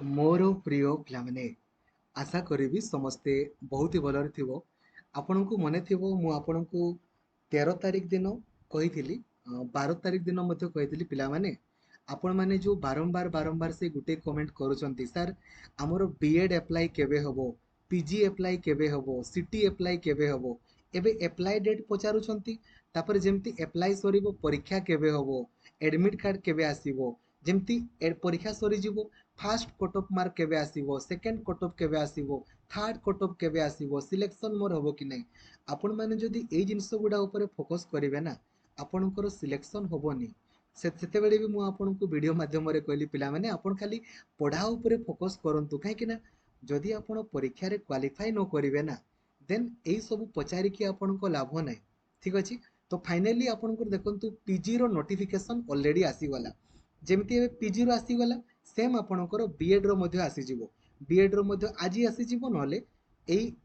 मोर प्रिय पिलामाने आशा करी समस्ते बहुत ही भलरे थिबो। आपनकु मने थिबो मु आपनकु 13 तारिख दिन कहिथिली 12 तारिख दिन मध्य कहिथिली पिलामाने आपण माने जो बारंबार बारंबार से गुटे कमेंट करूछंती सर हमरो बीएड अप्लाई केबे हबो, पीजी अप्लाई केबे हबो, सीटी अप्लाई केबे हबो। एबे अप्लाई डेट पचारुछंती तापर जेमती अप्लाई सरीबो परीक्षा केबे हबो, एडमिट कार्ड केबे आसीबो, जेमती परीक्षा सरी जिवो फास्ट कट ऑफ मार्क केबे आसीबो, सेकंड कट ऑफ केबे आसीबो, थर्ड कट ऑफ केबे आसीबो, सिलेक्शन मोर हबो कि नै। आपण माने जदि एई जिंस गुडा ऊपर फोकस करिवे ना आपणकर सिलेक्शन हबोनी। सेतेबेले भी मु आपनको वीडियो माध्यम रे कहली पिला माने आपण खाली पढ़ा ऊपर फोकस करंतु काहे कि ना जदि आपण परीक्षा रे क्वालिफाई न करिवे ना देन एई सब पचारि कि आपनको लाभ नै। ठीक अछि तो फाइनली आपनको देखंतु पीजी रो नोटिफिकेशन ऑलरेडी आसी गला। जेमती ए पीजी रो आसी गला सेम आपणकर बीएड रो मध्य आसी जिवो। बीएड रो मध्य आजी आसी जिवो नले एई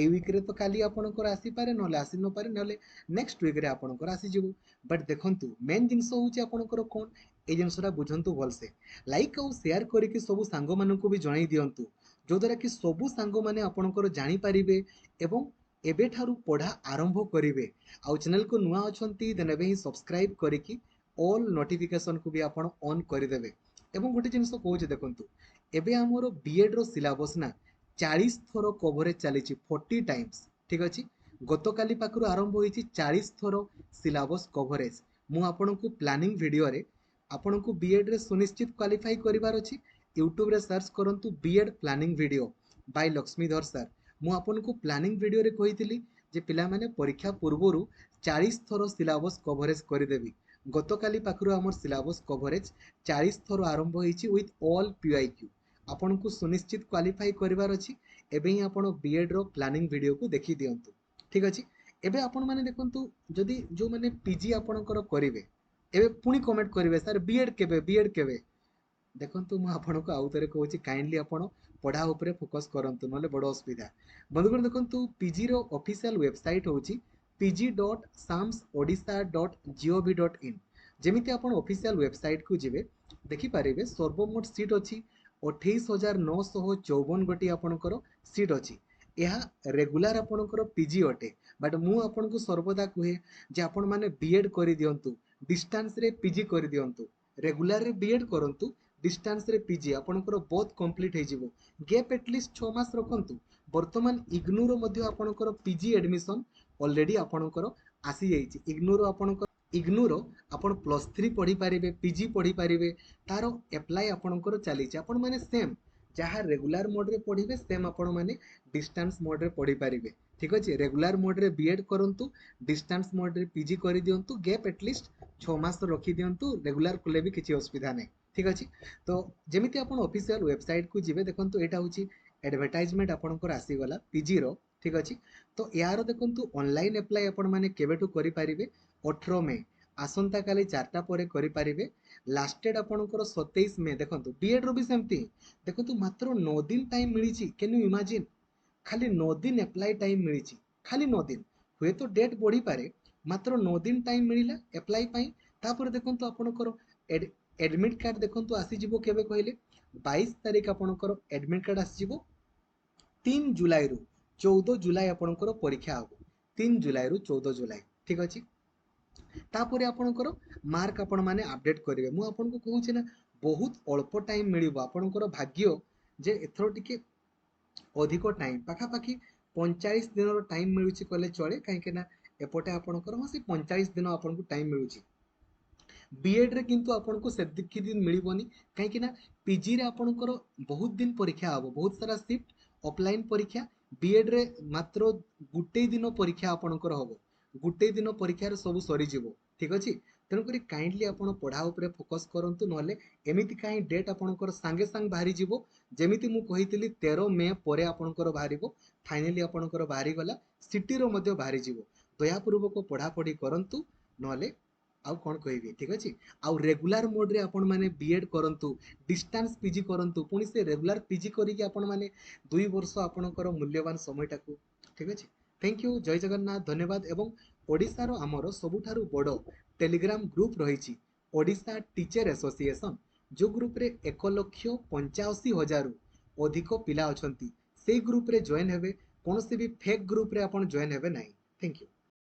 वीक रे तो काली आपणकर आसी पारे नले आसी न पारे नले नेक्स्ट वीक रे आपणकर आसी जिवो। बट देखंतु मेन जिंस होउची आपणकर कोन ए जिंसरा बुझंतु भलसे लाइक और शेयर करिकि सबु सांग मानकु भी जणाई दियंतु जो द्वारा कि सबु सांग माने आपणकर जानि पारिबे एवं एबे ठारू पढ़ा आरंभ करिवे। आउ चैनल को नुआ अछंती देन एबे ही सब्सक्राइब करिकि ऑल नोटिफिकेशन को भी आपण ऑन करि देबे। एवं गोटे जिनस कहूँ देखो एबे आमर बीएड रो सिलेबस ना 40 थर कवरेज चली 40 टाइम्स। ठीक अच्छे गत काली पाखु आरंभ होती 40 थर सिलेबस कवरेज। मु आपन को प्लानिंग वीडियो रे आपन को बीएड रे सुनिश्चित क्वालिफाई करिवार अछि। यूट्यूब रे सर्च करंतु BEd planning video by Lakshmidhar sir. मु आपन को प्लानिंग वीडियो रे कहितली जे पिला माने परीक्षा पूर्वरु 40 थर सिलेबस कवरेज करदेवी। गत काली पाखु आमर सिलेबस कवरेज 40 थर आरंभ होईची विथ ऑल पीआईक्यू। आपन को सुनिश्चित क्वालिफाई करिवार अछि। एबे ही आपण बीएड रो प्लानिंग वीडियो को देखि दियंतु। ठीक अछि एबे आपण माने देखंतु जदि जो माने पीजी आपणकर करिवे एबे पुनी कमेंट करिवे सर बीएड केबे देखंतु मु आपनको आउ तरे कहूची काइंडली आपण पढ़ा ऊपर फोकस करंतु नले बड़ असुविधा। बंधुगण देखंतु पीजी रो ऑफिशियल वेबसाइट होची pg.samsodisha.gov.in। जेमिति आपण ऑफिशियल वेबसाइट को जिवे देखि पारिबे सर्वमोट सीट अछि 28,954 गोटी आपणकर सीट अछि। यह रेगुलर आपणकर पीजी अटे बट मु आपनको सर्वदा कहे जे आपण माने बीएड करि दियंतु डिस्टेंस रे पीजी करि दियंतु। रेगुलर रे बीएड करंतु डिस्टेंस रे पीजी आपणकर बोथ कंप्लीट हे जिवो। गैप एटलिस्ट 6 मास रखंतु। वर्तमान इग्नू रो मध्ये आपणकर पीजी एडमिशन ऑलरेडी आपणकर आसी जाईची। इग्नू रो आपण +3 पढ़ी पारिबे पीजी पढ़ी पारिबे तारो अप्लाई आपणकर चलीची। आपण माने सेम जहाँ रेगुलर मोड रे पढ़िबे सेम आपण माने डिस्टेंस मोड रे पढ़ी पारिबे। ठीक अछि रेगुलर मोड रे बीएड करंतु डिस्टेंस मोड रे पीजी करि दियंतु। गैप एटलिस्ट 6 मास रखि दियंतु रेगुलर कुले भी किछि असुविधा नै। ठीक अछि तो जेमिति आपण ऑफिशियल वेबसाइट को जिवे देखंतु एटा होची एडवर्टाइजमेंट आपणकर आसी गला पीजी रो। ठीक अछि तो यार देखंतु ऑनलाइन अप्लाई आपण माने केबेटू करि पारिबे 18 मे आसंता काली 4टा परे करि पारिबे। लास्ट डेट आपणकर 27 मे देखंतु बीएड रो भी सेमती देखंतु मात्र 9 दिन टाइम मिलिची। कैन यू इमेजिन खाली 9 दिन अप्लाई टाइम मिलिची खाली 9 दिन हुए तो डेट बढ़ी पारे मात्र 9 दिन टाइम मिलिला अप्लाई पई। तापर देखंतु आपणकर एडमिट कार्ड देखंतु आसी जिवो केबे कहले 22 तारिख आपणकर एडमिट कार्ड आसी जिवो 3 जुलाई रु 14 जुलाई आपणकर परीक्षा हबो 3 जुलाई रु 14 जुलाई। ठीक अछि तापर आपणकर मार्क आपण माने अपडेट करिवे। मु आपनको कहूची ना बहुत अल्प टाइम मिलिबो आपणकर भाग्य जे एथरो टिके अधिक टाइम पाखापाखि 45 दिन टाइम मिलूची कहले चले कहीं ना एपटे आपणकर हाँ से 45 दिन आपनको टाइम मिलूची। बीएड रे किंतु आपनको सेतिकी दिन मिलिबोनी कहीं ना पीजी रे आपणकर बहुत दिन परीक्षा हबो बहुत सारा शिफ्ट ऑफलाइन परीक्षा। बीएड रे मात्र गुटे दिन परीक्षा आपणकर हबो गुटे दिन परीक्षा रे सब सरी जिवो। ठीक अछि तेणुकरी काइंडली आपण पढ़ा उपरे फोकस करंतु नले एमिति काई डेट आपणकर सांगे सांग बाहरी जिवो। जेमिति मु कहितली 13 मे परे आपणकर बाहरिबो फाइनली आपणकर बाहरी गला सिटी रो मध्ये बाहरी जिवो। दयापूर्वक पढ़ा पढ़ी करंतु नले आउ कोन कहबी। ठीक अछि आउ रेगुलर मोड रे आपण माने बीएड करंतु डिस्टेंस पीजी करंतु पुनी से रेगुलर पीजी करी कि आपण माने 2 वर्ष आपणकर मूल्यवान समयटाकू। ठीक अछि थैंक यू जय जगन्नाथ धन्यवाद। एवं ओडिसा रो हमर सबुठारु बड़ टेलीग्राम ग्रुप रहिछि ओडिसा टीचर एसोसिएशन जो ग्रुप रे 1,85,000 अधिक पिला अछंती सेई ग्रुप रे जॉइन हेबे कोनोसी भी फेक ग्रुप रे आपण जॉइन हेबे नाही थैंक यू